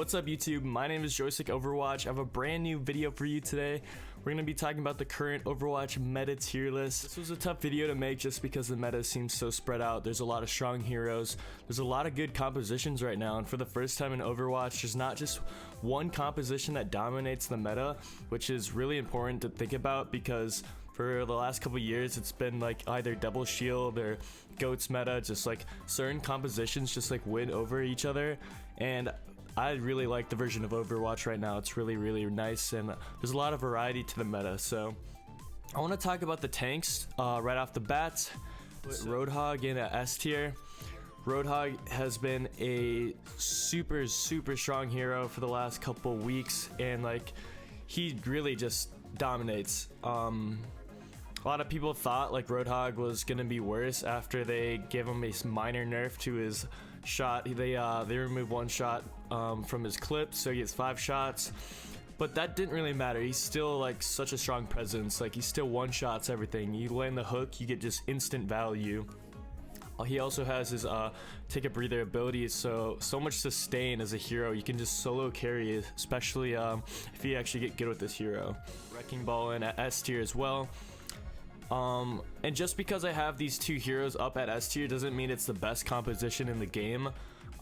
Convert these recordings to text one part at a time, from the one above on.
What's up YouTube? My name is Joystick Overwatch. I have a brand new video for you today. We're going to be talking about the current Overwatch meta tier list. This was a tough video to make just because the meta seems so spread out. There's a lot of strong heroes. There's a lot of good compositions right now, and for the first time in Overwatch, there's not just one composition that dominates the meta, which is really important to think about because for the last couple years, it's been like either double shield or goats meta, just like certain compositions just like win over each other. And I really like the version of Overwatch right now. It's really nice, and there's a lot of variety to the meta. So I want to talk about the tanks right off the bat. ROADHOG in a S tier. ROADHOG has been a super strong hero for the last couple weeks, and like he really just dominates. A lot of people thought like ROADHOG was gonna be worse after they gave him a minor nerf to his shot. They removed one shot from his clip, so he gets 5 shots. But that didn't really matter. He's still like such a strong presence. Like he still one shots everything. You land the hook, you get just instant value. He also has his take a breather ability, so much sustain as a hero. You can just solo carry, especially if you actually get good with this hero. Wrecking Ball in at S tier as well. And just because I have these two heroes up at S tier doesn't mean it's the best composition in the game.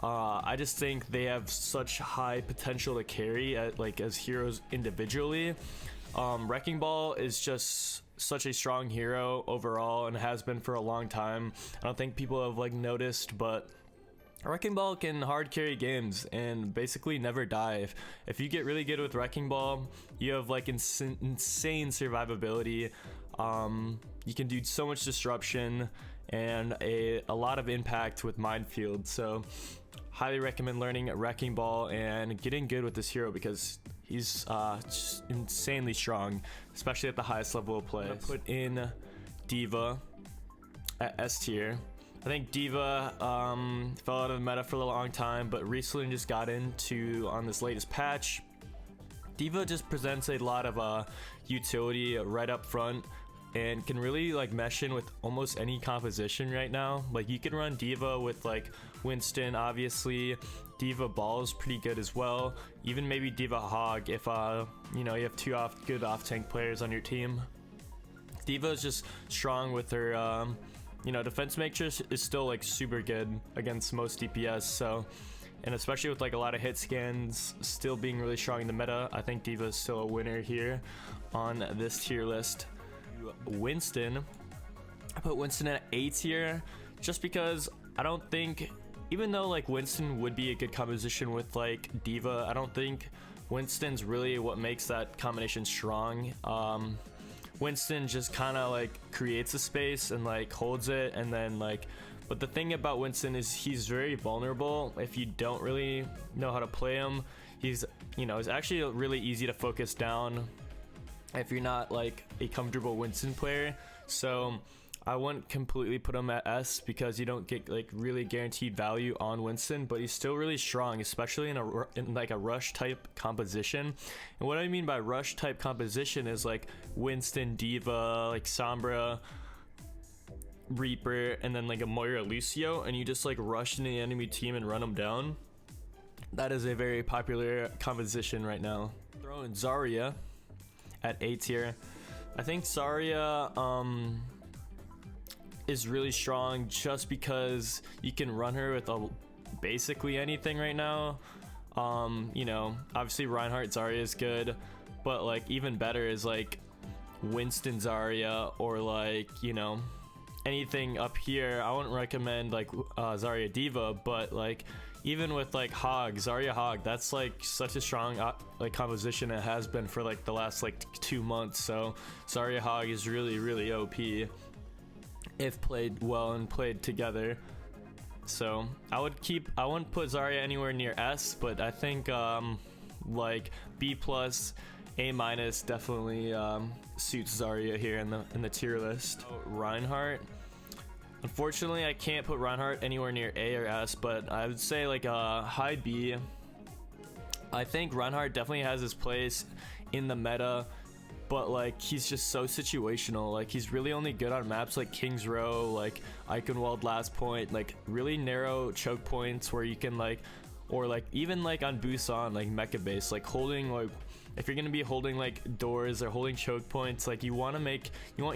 I just think they have such high potential to carry as heroes individually. Wrecking Ball is just such a strong hero overall and has been for a long time. I don't think people have like noticed, but Wrecking Ball can hard carry games and basically never die. If you get really good with Wrecking Ball, you have like insane survivability. You can do so much disruption and a lot of impact with Minefield. So highly recommend learning Wrecking Ball and getting good with this hero because he's just insanely strong, especially at the highest level of play. I'm gonna put in D.VA at S tier. I think D.VA fell out of the meta for a long time, but recently just got into on this latest patch. D.VA just presents a lot of utility right up front and can really like mesh in with almost any composition right now. Like you can run D.VA with like Winston, obviously. D.VA Ball is pretty good as well. Even maybe D.VA Hog if you know, you have two good off tank players on your team. D.VA is just strong with her you know, defense matrix is still like super good against most DPS, so, and especially with like a lot of hit scans still being really strong in the meta, I think D.VA is still a winner here on this tier list. Winston, I put Winston at A tier just because I don't think, even though like Winston would be a good composition with like D.VA, I don't think Winston's really what makes that combination strong. Winston just kind of like creates a space and like holds it, and then like, but the thing about Winston is he's very vulnerable if you don't really know how to play him. He's, you know, it's actually really easy to focus down if you're not like a comfortable Winston player. So I wouldn't completely put him at S because you don't get like really guaranteed value on Winston, but he's still really strong, especially in like a rush type composition. And what I mean by rush type composition is like Winston, D.VA, like SOMBRA, Reaper, and then like a MOIRA, LUCIO, and you just like rush into the enemy team and run them down. That is a very popular composition right now. Throw in ZARYA at A tier. I think ZARYA is really strong just because you can run her with basically anything right now. You know, obviously REINHART ZARYA is good, but like even better is like Winston ZARYA, or like, you know, anything up here. I wouldn't recommend like ZARYA D.VA, but like even with like Hog, ZARYA Hog, that's like such a strong like composition. It has been for like the last like 2 months. So ZARYA Hog is really OP if played well and played together. So I wouldn't put ZARYA anywhere near S, but I think like B+, A- definitely suits ZARYA here in the tier list. REINHART, unfortunately I can't put REINHART anywhere near A or S, but I would say like a high B. I think REINHART definitely has his place in the meta, but like he's just so situational. Like he's really only good on maps like King's Row, like Eichenwald Last Point, like really narrow choke points where you can like or like even like on Busan, like mecha base, like holding like, if you're gonna be holding like doors or holding choke points, like you want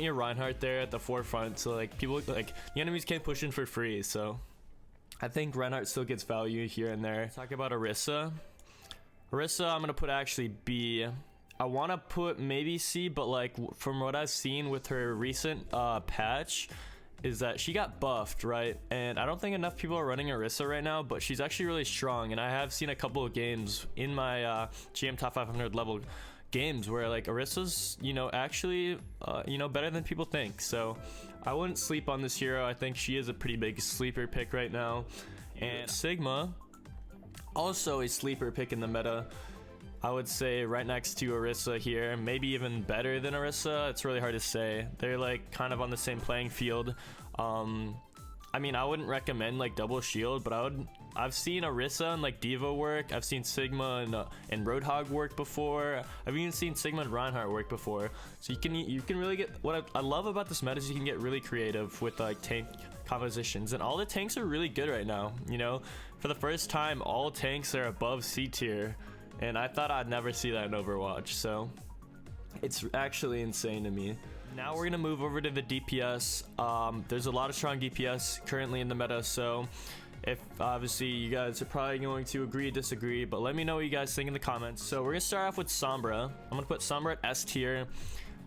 your Reinhardt there at the forefront, so like people, like the enemies can't push in for free. So I think Reinhardt still gets value here and there. Talk about Orisa. I'm gonna put actually B. I want to put maybe C, but like from what I've seen with her recent patch, is that she got buffed, right? And I don't think enough people are running Orisa right now, but she's actually really strong. And I have seen a couple of games in my GM top 500 level games where like Orisa's, you know, actually, you know, better than people think. So I wouldn't sleep on this hero. I think she is a pretty big sleeper pick right now. And Sigma, also a sleeper pick in the meta. I would say right next to Orisa here, maybe even better than Orisa. It's really hard to say. They're like kind of on the same playing field. I mean, I wouldn't recommend like double shield, but I've seen Orisa and like D.VA work. I've seen Sigma and ROADHOG work before. I've even seen Sigma and Reinhardt work before. So you can really get, what I love about this meta is you can get really creative with like tank compositions, and all the tanks are really good right now. You know, for the first time, all tanks are above C tier. And I thought I'd never see that in Overwatch, so it's actually insane to me. Now we're gonna move over to the DPS. There's a lot of strong DPS currently in the meta, so if obviously you guys are probably going to agree, disagree, but let me know what you guys think in the comments. So we're gonna start off with SOMBRA. I'm gonna put SOMBRA at S tier.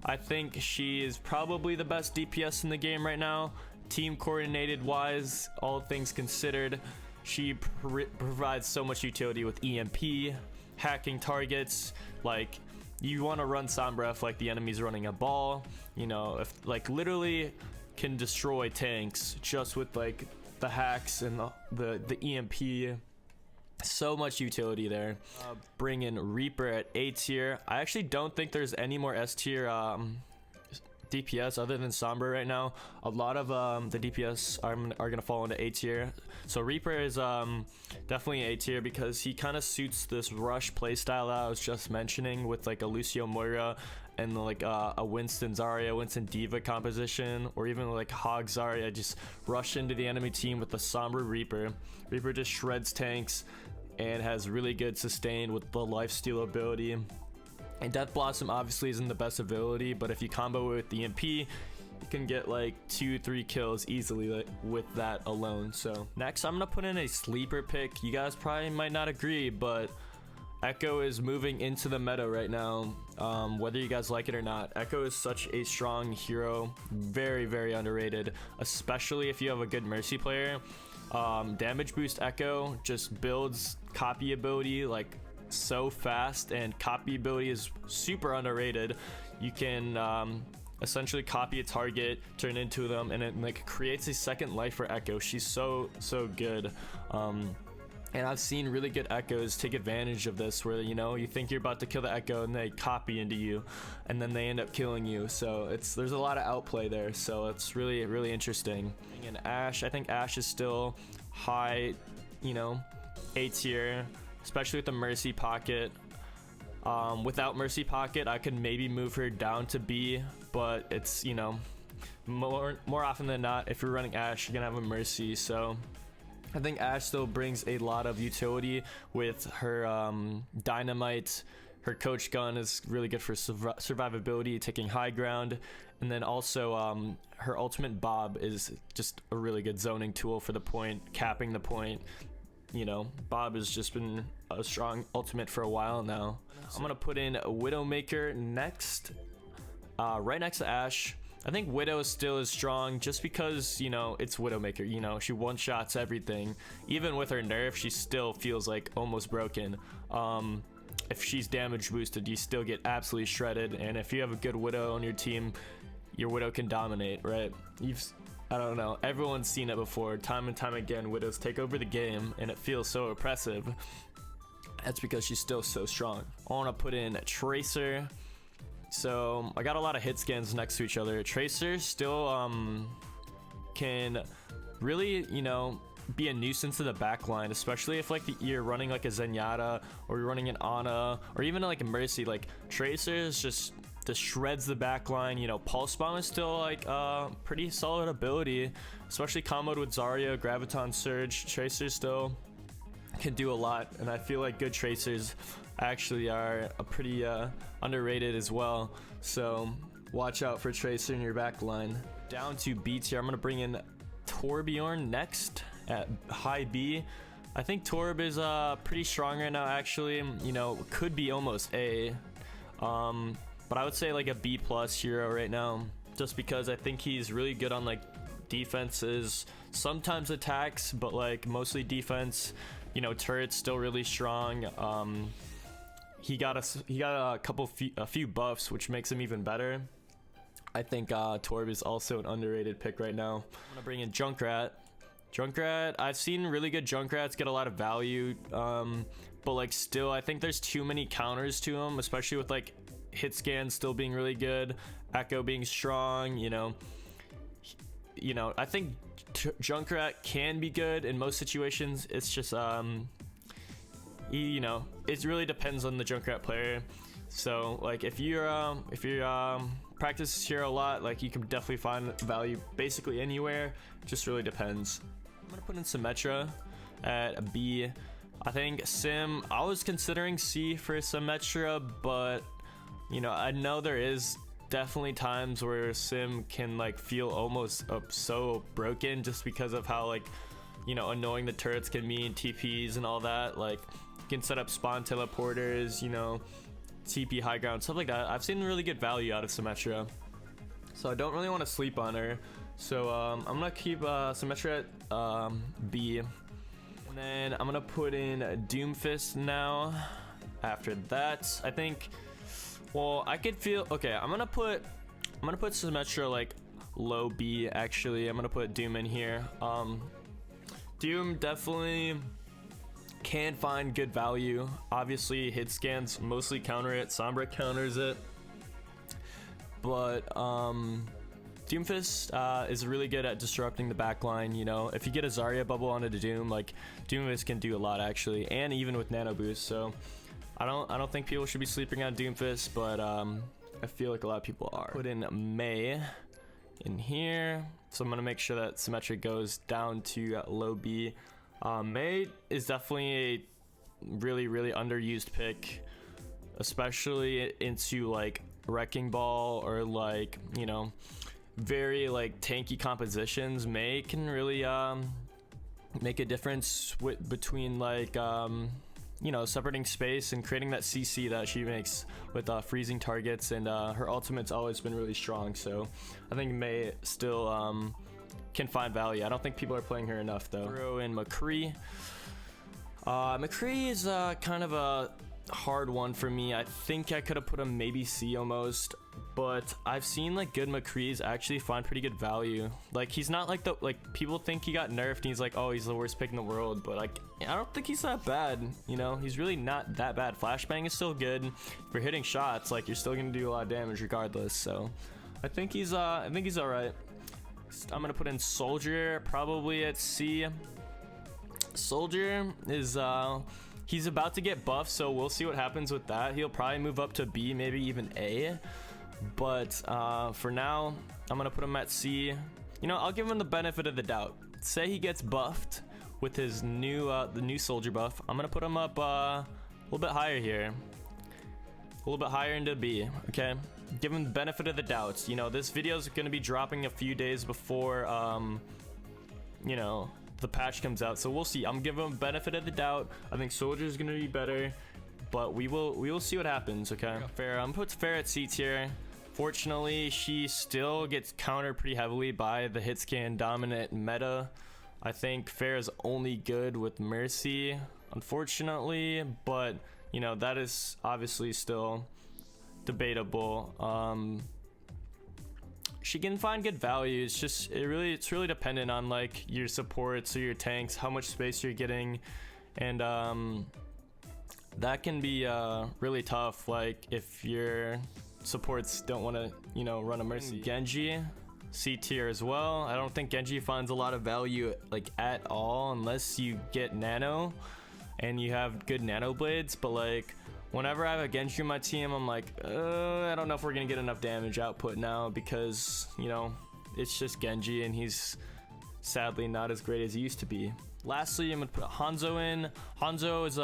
I think she is probably the best DPS in the game right now. Team coordinated wise, all things considered, she provides so much utility with EMP, hacking targets. Like, you want to run SOMBRA if like the enemy's running a ball, you know, if like literally can destroy tanks just with like the hacks and the EMP. So much utility there. Bring in Reaper at A tier. I actually don't think there's any more S tier DPS other than SOMBRA right now. A lot of the DPS are gonna fall into A tier. So Reaper is definitely A tier because he kind of suits this rush playstyle that I was just mentioning with like a LUCIO MOIRA and like a Winston ZARYA, Winston D.VA composition, or even like HOG ZARYA. Just rush into the enemy team with the SOMBRA Reaper. Reaper just shreds tanks and has really good sustain with the lifesteal ability. And Death Blossom obviously isn't the best ability, but if you combo with the EMP, you can get like 2-3 kills easily with that alone. So next, I'm gonna put in a sleeper pick. You guys probably might not agree, but Echo is moving into the meta right now, whether you guys like it or not. Echo is such a strong hero, very, very underrated, especially if you have a good Mercy player. Damage boost Echo just builds copy ability like so fast, and copy ability is super underrated. You can essentially copy a target, turn into them, and it like creates a second life for Echo. She's so good. And I've seen really good Echoes take advantage of this, where you know, you think you're about to kill the Echo and they copy into you and then they end up killing you. So there's a lot of outplay there, so it's really interesting. And Ashe, I think Ashe is still high, you know, A tier, especially with the Mercy pocket. Without Mercy pocket, I could maybe move her down to B, but it's, you know, more often than not, if you're running Ashe, you're gonna have a Mercy. So I think Ashe still brings a lot of utility with her dynamite. Her coach gun is really good for survivability, taking high ground, and then also her ultimate Bob is just a really good zoning tool for the point, capping the point. You know, Bob has just been a strong ultimate for a while now. I'm gonna put in Widowmaker next, right next to Ashe. I think Widow still is strong just because, you know, it's Widowmaker. You know, she one-shots everything. Even with her nerf, she still feels like almost broken. If she's damage boosted, you still get absolutely shredded. And if you have a good Widow on your team, your Widow can dominate, right? I don't know, everyone's seen it before. Time and time again, Widows take over the game, and it feels so oppressive. That's because she's still so strong. I want to put in Tracer. So I got a lot of hit scans next to each other. Tracer still can really, you know, be a nuisance to the backline, especially if like you're running like a Zenyatta, or you're running an Ana, or even like a Mercy. Like Tracer is just shreds the backline. You know, Pulse Bomb is still like pretty solid ability, especially comboed with Zarya, Graviton Surge. Tracer still can do a lot, and I feel like good tracers actually are a pretty underrated as well. So watch out for tracer in your back line. Down to B tier, I'm gonna bring in TORBJORN next at high B. I think Torb is pretty strong right now, actually. You know, could be almost A, but I would say like a B plus hero right now, just because I think he's really good on like defenses, sometimes attacks, but like mostly defense. You know, turret's still really strong. He got a few buffs, which makes him even better. I think Torb is also an underrated pick right now. I'm gonna bring in JUNKRAT. JUNKRAT, I've seen really good JUNKRATs get a lot of value, but like still, I think there's too many counters to him, especially with like hit scan still being really good, echo being strong. You know, I think JUNKRAT can be good in most situations. It's just you know, it really depends on the JUNKRAT player. So like if you're practice this hero a lot, like you can definitely find value basically anywhere. It just really depends. I'm gonna put in SYMMETRA at B. I think I was considering C for SYMMETRA, but you know, I know there is definitely times where Sim can like feel almost so broken, just because of how, like, you know, annoying the turrets can be in TPs and all that. Like you can set up spawn teleporters, you know, TP high ground, stuff like that. I've seen really good value out of SYMMETRA, so I don't really want to sleep on her. So I'm gonna keep SYMMETRA at B, and then I'm gonna put in DOOMFIST now. After that, I think, well, I could feel okay. I'm gonna put SYMMETRA like low B. Actually, I'm gonna put Doom in here. Doom definitely can find good value. Obviously hit scans mostly counter it, SOMBRA counters it, but DOOMFIST is really good at disrupting the backline. You know, if you get a ZARYA bubble onto the Doom, like DOOMFIST can do a lot actually, and even with nano boost. So I don't think people should be sleeping on DOOMFIST, but I feel like a lot of people are. Put in Mei in here, so I'm gonna make sure that SYMMETRA goes down to low B. Mei is definitely a really underused pick, especially into like Wrecking Ball or like, you know, very like tanky compositions. Mei can really make a difference between like you know, separating space and creating that CC that she makes with freezing targets, and her ultimate's always been really strong. So I think Mei still can find value. I don't think people are playing her enough though. Throw in MCCREE. MCCREE is kind of a hard one for me. I think I could have put him maybe C almost, but I've seen like good MCCREEs actually find pretty good value. Like he's not like people think he got nerfed and he's like, oh, he's the worst pick in the world, but like I don't think he's that bad. You know, he's really not that bad. Flashbang is still good. If you're hitting shots, like you're still gonna do a lot of damage regardless. So I think he's all right. I'm gonna put in Soldier probably at C. Soldier is he's about to get buffed, so we'll see what happens with that. He'll probably move up to B, maybe even A, but for now I'm gonna put him at C. You know, I'll give him the benefit of the doubt. Say he gets buffed with his new the new Soldier buff, I'm gonna put him up a little bit higher here, a little bit higher into B. Okay, give him the benefit of the doubts. You know, this video is going to be dropping a few days before you know, the patch comes out, so we'll see. I'm giving him benefit of the doubt. I think Soldier is going to be better, but we will see what happens. Okay, Pharah, I'm gonna put Pharah at C tier. Fortunately, she still gets countered pretty heavily by the hit scan dominant meta. I think Pharah's only good with Mercy, unfortunately, but you know, that is obviously still debatable. She can find good value. It's just it's really dependent on like your supports or your tanks, how much space you're getting, and that can be really tough. Like if your supports don't want to, you know, run a Mercy. Genji, C tier as well. I don't think Genji finds a lot of value like at all unless you get nano and you have good nano blades. But like whenever I have a Genji on my team, I'm like, I don't know if we're gonna get enough damage output now, because you know, it's just Genji and he's sadly not as great as he used to be. Lastly, I'm gonna put HANZO in. HANZO is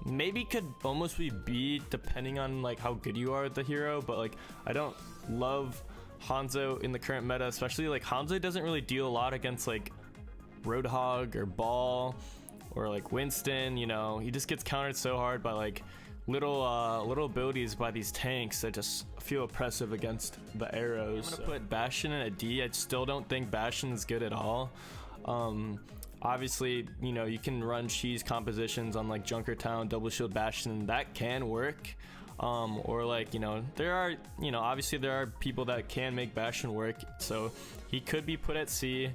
maybe could almost be B depending on like how good you are with the hero, but like I don't love HANZO in the current meta, especially like HANZO doesn't really deal a lot against like ROADHOG or Ball or like Winston. You know, he just gets countered so hard by like little abilities by these tanks that just feel oppressive against the arrows. I'm gonna put Bastion in a D. I still don't think Bastion is good at all. Obviously, you know, you can run cheese compositions on like JUNKRAT, double shield Bastion, and that can work. Or like, you know, there are, you know, obviously there are people that can make Bastion work, so he could be put at C,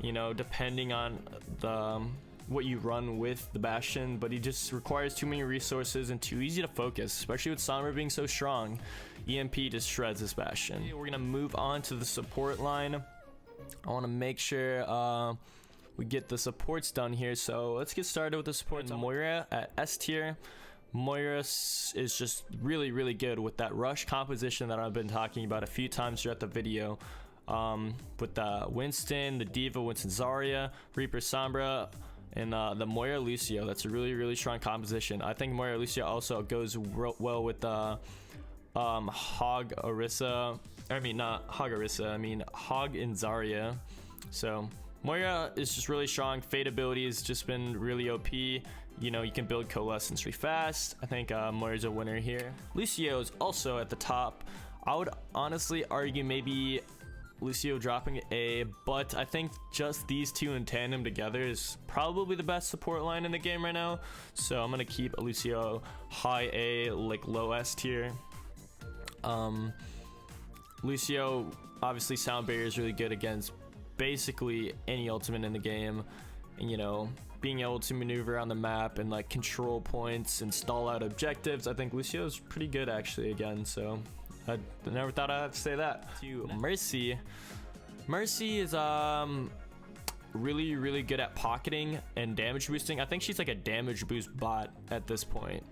you know, depending on the what you run with the Bastion, but he just requires too many resources and too easy to focus, especially with SOMBRA being so strong. EMP just shreds this Bastion. We're gonna move on to the support line. I want to make sure we get the supports done here, so let's get started with the supports. MOIRA at S tier. MOIRA is just really good with that rush composition that I've been talking about a few times throughout the video, with the Winston, the D.VA, Winston ZARYA, Reaper SOMBRA, and the MOIRA LUCIO. That's a really strong composition. I think MOIRA LUCIO also goes well with the HOG ORISA. I mean, not HOG ORISA, I mean HOG and ZARYA. So MOIRA is just really strong. Fade ability has just been really OP. You know, you can build coalescence really fast. I think MOIRA's a winner here. LUCIO is also at the top. I would honestly argue maybe LUCIO dropping A, but I think just these two in tandem together is probably the best support line in the game right now. So I'm gonna keep LUCIO high A, like low S tier. LUCIO, obviously sound barrier is really good against basically any ultimate in the game, and you know, being able to maneuver on the map and like control points and stall out objectives, I think LUCIO is pretty good actually again. So I never thought I'd say that. To Mercy. Mercy is really good at pocketing and damage boosting. I think she's like a damage boost bot at this point.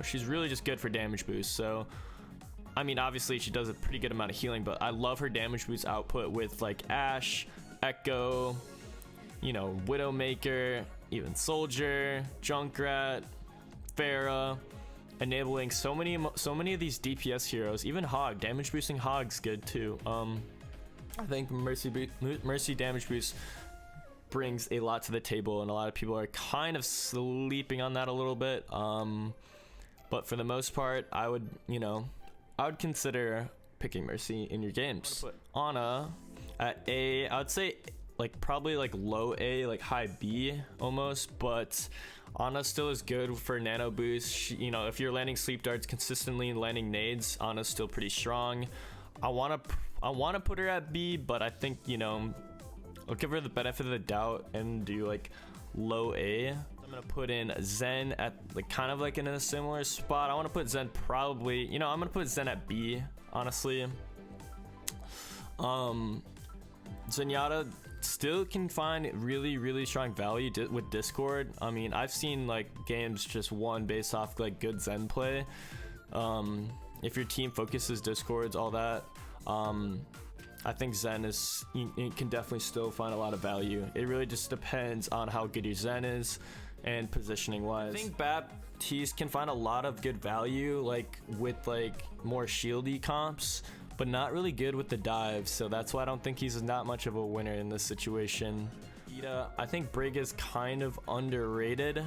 She's really just good for damage boost. So I mean, obviously she does a pretty good amount of healing, but I love her damage boost output with like Ashe, Echo, you know, Widowmaker, even Soldier, Junkrat, PHARAH, enabling so many of these DPS heroes. Even Hog, damage boosting Hog's good too. I think Mercy damage boost brings a lot to the table, and a lot of people are kind of sleeping on that a little bit. But for the most part, I would consider picking Mercy in your games. Put Ana at A. I would say like probably like low A, like high B almost, but Ana still is good for nano boost. You know, if you're landing sleep darts consistently and landing nades, Ana's still pretty strong. I want to put her at B, but I think, you know, I'll give her the benefit of the doubt and do like low A. I'm gonna put in Zen at like kind of like in a similar spot. I want to put Zen probably, you know, I'm gonna put Zen at B, honestly. Zenyatta still can find really strong value with Discord. I mean, I've seen like games just won based off like good Zen play. If your team focuses Discords, all that, I think Zen is, you can definitely still find a lot of value. It really just depends on how good your Zen is and positioning wise. I think Baptiste can find a lot of good value like with like more shieldy comps, but not really good with the dive, so that's why I don't think he's not much of a winner in this situation. I think Brig is kind of underrated,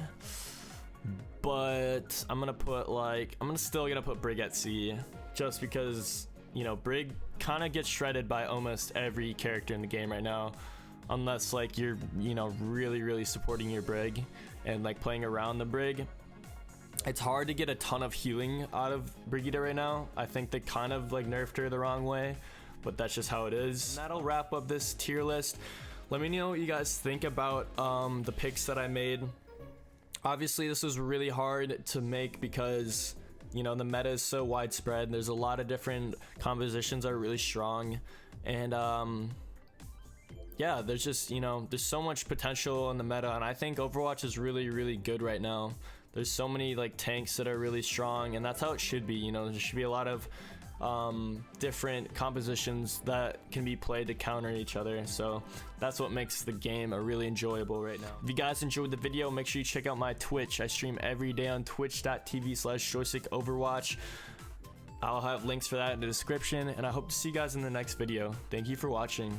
but I'm still gonna put Brig at C, just because, you know, Brig kind of gets shredded by almost every character in the game right now, unless like you're, you know, really supporting your Brig and like playing around the Brig. It's hard to get a ton of healing out of Brigitte right now. I think they kind of like nerfed her the wrong way, but that's just how it is. And that'll wrap up this tier list. Let me know what you guys think about the picks that I made. Obviously this was really hard to make because, you know, the meta is so widespread. There's a lot of different compositions that are really strong, and yeah, there's just, you know, there's so much potential in the meta, and I think Overwatch is really good right now. There's so many like tanks that are really strong, and that's how it should be. You know, there should be a lot of different compositions that can be played to counter each other. So that's what makes the game really enjoyable right now. If you guys enjoyed the video, make sure you check out my Twitch. I stream every day on twitch.tv/joystickoverwatch. I'll have links for that in the description, and I hope to see you guys in the next video. Thank you for watching.